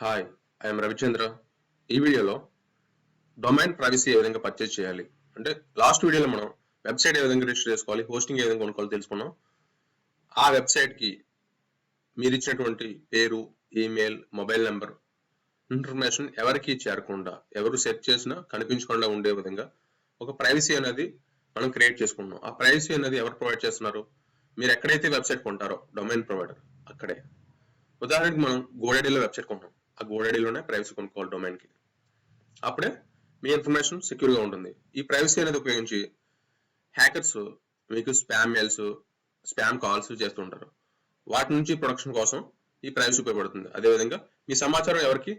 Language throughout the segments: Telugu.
Hi, I'm Ravichandra. ఈ వీడియోలో డొమైన్ ప్రైవసీ ఏ విధంగా పర్చేజ్ చేయాలి అంటే లాస్ట్ వీడియోలో మనం వెబ్సైట్ ఏ విధంగా రిజిస్టర్ చేసుకోవాలి, హోస్టింగ్ ఏ విధంగా కొనుక్కోవాలి తెలుసుకున్నాం. ఆ వెబ్సైట్కి మీరు ఇచ్చినటువంటి పేరు, ఈమెయిల్, మొబైల్ నెంబర్ ఇన్ఫర్మేషన్ ఎవరికి చేరకుండా, ఎవరు సెర్చ్ చేసినా కనిపించకుండా ఉండే విధంగా ఒక ప్రైవసీ అనేది మనం క్రియేట్ చేసుకుంటున్నాం. ఆ ప్రైవసీ అనేది ఎవరు ప్రొవైడ్ చేస్తున్నారు? మీరు ఎక్కడైతే వెబ్సైట్ కొంటారో డొమైన్ ప్రొవైడర్ అక్కడే. ఉదాహరణకి మనం గోడైడీలో వెబ్సైట్ కొంటాం, ఆ గోడైడీలోనే ప్రైవసీ కొనుక్కోవాలి డొమైన్కి. అప్పుడే మీ ఇన్ఫర్మేషన్ సెక్యూర్గా ఉంటుంది. ఈ ప్రైవసీ అనేది ఉపయోగించి హ్యాకర్స్ మీకు స్పామ్ మెయిల్స్, స్పామ్ కాల్స్ చేస్తుంటారు. వాటి నుంచి ప్రొటెక్షన్ కోసం ఈ ప్రైవసీ ఉపయోగపడుతుంది. అదేవిధంగా మీ సమాచారం ఎవరికి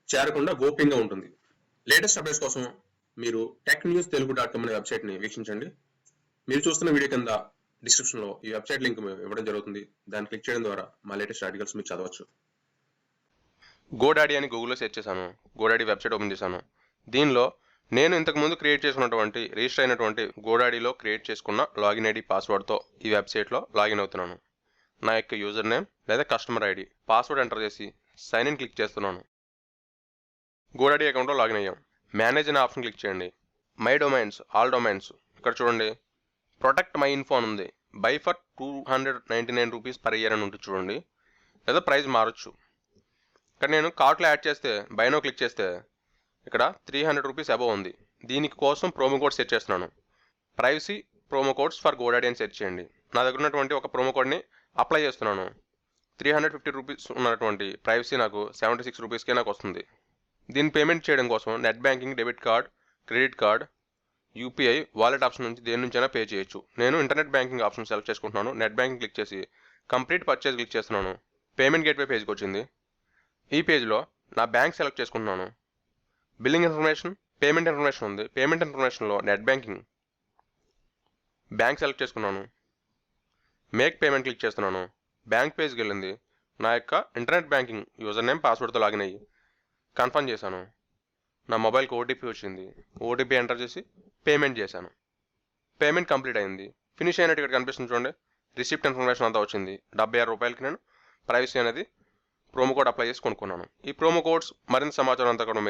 చేరకుండా గోప్యంగా ఉంటుంది. లేటెస్ట్ అప్డేట్స్ కోసం మీరు technewstelugu.com అనే వెబ్సైట్ని వీక్షించండి. మీరు చూస్తున్న వీడియో కింద డిస్క్రిప్షన్లో ఈ వెబ్సైట్ లింక్ ఇవ్వడం జరుగుతుంది. దాన్ని క్లిక్ చేయడం ద్వారా మా లేటెస్ట్ ఆర్టికల్స్ మీరు చదవచ్చు. గోడాడీ అని గూగుల్లో సెర్చ్ చేశాను. గోడాడీ వెబ్సైట్ ఓపెన్ చేశాను. దీనిలో నేను ఇంతకుముందు క్రియేట్ చేసుకున్నటువంటి రిజిస్టర్ అయినటువంటి గోడాడీలో క్రియేట్ చేసుకున్న లాగిన్ ఐడి పాస్వర్డ్తో ఈ వెబ్సైట్లో లాగిన్ అవుతున్నాను. నా యొక్క యూజర్ నేమ్ లేదా కస్టమర్ ఐడి, పాస్వర్డ్ ఎంటర్ చేసి సైన్ ఇన్ క్లిక్ చేస్తున్నాను. గోడాడీ అకౌంట్లో లాగిన్ అయ్యాం. మేనేజ్ అనే ఆప్షన్ క్లిక్ చేయండి. మై డొమైన్స్, ఆల్ డొమైన్స్, ఇక్కడ చూడండి ప్రొటెక్ట్ మై ఇన్ఫో అని ఉంది. By for 299 rupees per year అని ఉంటుంది చూడండి, లేదా ప్రైస్ మారచ్చు. ఇక్కడ నేను కార్ట్లో యాడ్ చేస్తే బైనో క్లిక్ చేస్తే ఇక్కడ 300 రూపీస్ అబవ్ ఉంది. దీనికి కోసం ప్రోమో కోడ్ సెట్ చేస్తున్నాను. Privacy promo codes for GoDaddy అని సెర్చ్ చేయండి. నా దగ్గర ఉన్నటువంటి ఒక ప్రోమో కోడ్ని అప్లై చేస్తున్నాను. 350 రూపీస్ ఉన్నటువంటి ప్రైవసీ నాకు 76 రూపీస్కే నాకు వస్తుంది. దీన్ని పేమెంట్ చేయడం కోసం net banking, debit card, credit card, UPI, wallet option నుంచి దేని నుంచైనా పే చేయొచ్చు. నేను ఇంటర్నెట్ బ్యాంకింగ్ ఆప్షన్ సెలెక్ట్ చేసుకుంటున్నాను. నెట్ బ్యాంకింగ్ క్లిక్ చేసి కంప్లీట్ పర్చేజ్ క్లిక్ చేస్తున్నాను. పేమెంట్ గేట్వే పేజ్కి వచ్చింది. ఈ పేజ్లో నా బ్యాంక్ సెలెక్ట్ చేసుకుంటున్నాను. బిల్లింగ్ ఇన్ఫర్మేషన్, పేమెంట్ ఇన్ఫర్మేషన్ ఉంది. పేమెంట్ ఇన్ఫర్మేషన్లో నెట్ బ్యాంకింగ్, బ్యాంక్ సెలెక్ట్ చేసుకున్నాను. మేక్ పేమెంట్ క్లిక్ చేస్తున్నాను. బ్యాంక్ పేజ్కి వెళ్ళింది. నా యొక్క ఇంటర్నెట్ బ్యాంకింగ్ యూజర్ నేమ్, పాస్వర్డ్తో లాగిన్ అయ్యి కన్ఫర్మ్ చేశాను. నా మొబైల్కి ఓటీపీ వచ్చింది. ఓటీపీ ఎంటర్ చేసి పేమెంట్ చేశాను. పేమెంట్ కంప్లీట్ అయింది. ఫినిష్ అయినట్టు ఇక్కడ కనిపిస్తుంది చూడండి. రిసిప్ట్ ఇన్ఫర్మేషన్ అంతా వచ్చింది. 76 రూపాయలకి నేను ప్రైవసీ అనేది ప్రోమో కోడ్ అప్లై చేసి కొనుక్కున్నాను. ఈ ప్రోమో కోడ్స్ మరింత సమాచారం అంతా కూడా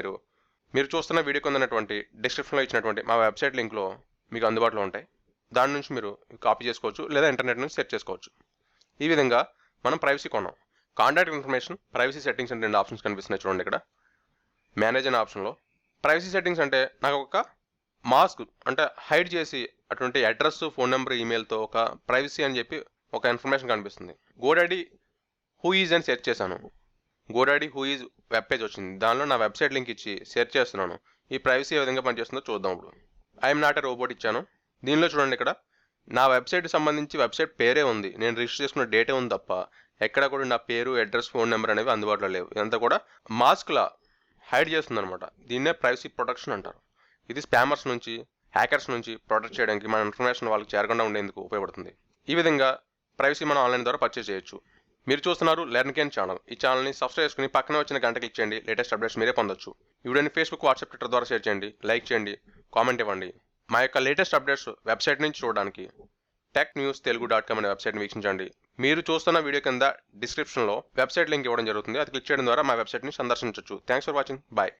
మీరు చూస్తున్న వీడియో కిందనటువంటి డిస్క్రిప్షన్లో ఇచ్చినటువంటి మా వెబ్సైట్ లింక్లో మీకు అందుబాటులో ఉంటాయి. దాని నుంచి మీరు కాపీ చేసుకోవచ్చు, లేదా ఇంటర్నెట్ నుంచి సెర్చ్ చేసుకోవచ్చు. ఈ విధంగా మనం ప్రైవసీ కొన్నాం. కాంటాక్ట్ ఇన్ఫర్మేషన్, ప్రైవసీ సెట్టింగ్స్ అంటే 2 ఆప్షన్స్ కనిపిస్తున్నాయి చూడండి. ఇక్కడ మేనేజ్ అనే ఆప్షన్లో ప్రైవసీ సెట్టింగ్స్ అంటే నాకు ఒక మాస్క్ అంటే హైడ్ చేసి అటువంటి అడ్రస్, ఫోన్ నెంబర్, ఈమెయిల్తో ఒక ప్రైవసీ అని చెప్పి ఒక ఇన్ఫర్మేషన్ కనిపిస్తుంది. గోడాడీ హూ ఈజ్ అని సెర్చ్ చేశాను. GoDaddy who is web page వచ్చింది. దానిలో నా వెబ్సైట్ లింక్ ఇచ్చి సెర్చ్ చేస్తున్నాను. ఈ ప్రైవసీ ఏ విధంగా పనిచేస్తుందో చూద్దాం. ఇప్పుడు ఐఎమ్ నాట్ ఏ రోబోట్ ఇచ్చాను. దీనిలో చూడండి, ఇక్కడ నా వెబ్సైట్కి సంబంధించి వెబ్సైట్ పేరే ఉంది, నేను రిజిస్టర్ చేసుకున్న డేటే ఉంది తప్ప ఎక్కడ కూడా నా పేరు, అడ్రస్, ఫోన్ నెంబర్ అనేవి అందుబాటులో లేవు. ఇదంతా కూడా మాస్క్లా హైడ్ చేస్తుంది అనమాట. దీన్నే ప్రైవసీ ప్రొటెక్షన్ అంటారు. ఇది స్పామర్స్ నుంచి, హ్యాకర్స్ నుంచి ప్రొటెక్ట్ చేయడానికి, మన ఇన్ఫర్మేషన్ వాళ్ళకి చేరకుండా ఉండేందుకు ఉపయోగపడుతుంది. ఈ విధంగా ప్రైవసీ మనం ఆన్లైన్ ద్వారా పర్చేజ్ చేయొచ్చు. మీరు చూస్తున్నారు లెర్న్కేన్ ఛానల్. ఈ ఛానల్ని సబ్స్క్రైబ్ చేసుకుని పక్కన వచ్చిన గంట క్లిక్ చేయండి. లేటెస్ట్ అప్డేట్స్ మీరే పొందొచ్చు. ఈ వీడియోని ఫేస్బుక్, వాట్సాప్, ట్విట్టర్ ద్వారా షేర్ చేయండి, లైక్ చేయండి, కామెంట్ ఇవ్వండి. మా యొక్క లేటెస్ట్ అప్డేట్స్ వెబ్సైట్ నుంచి చూడడానికి technewstelugu.com అనే వెబ్సైట్ని వీక్షించండి. మీరు చూస్తున్న వీడియో కింద డిస్క్రిప్షన్లో వెబ్సైట్ లింక్ ఇవ్వడం జరుగుతుంది. అది క్లిక్ చేయడం ద్వారా మా వెబ్సైట్ని సందర్శించవచ్చు. Thanks for watching. బాయ్.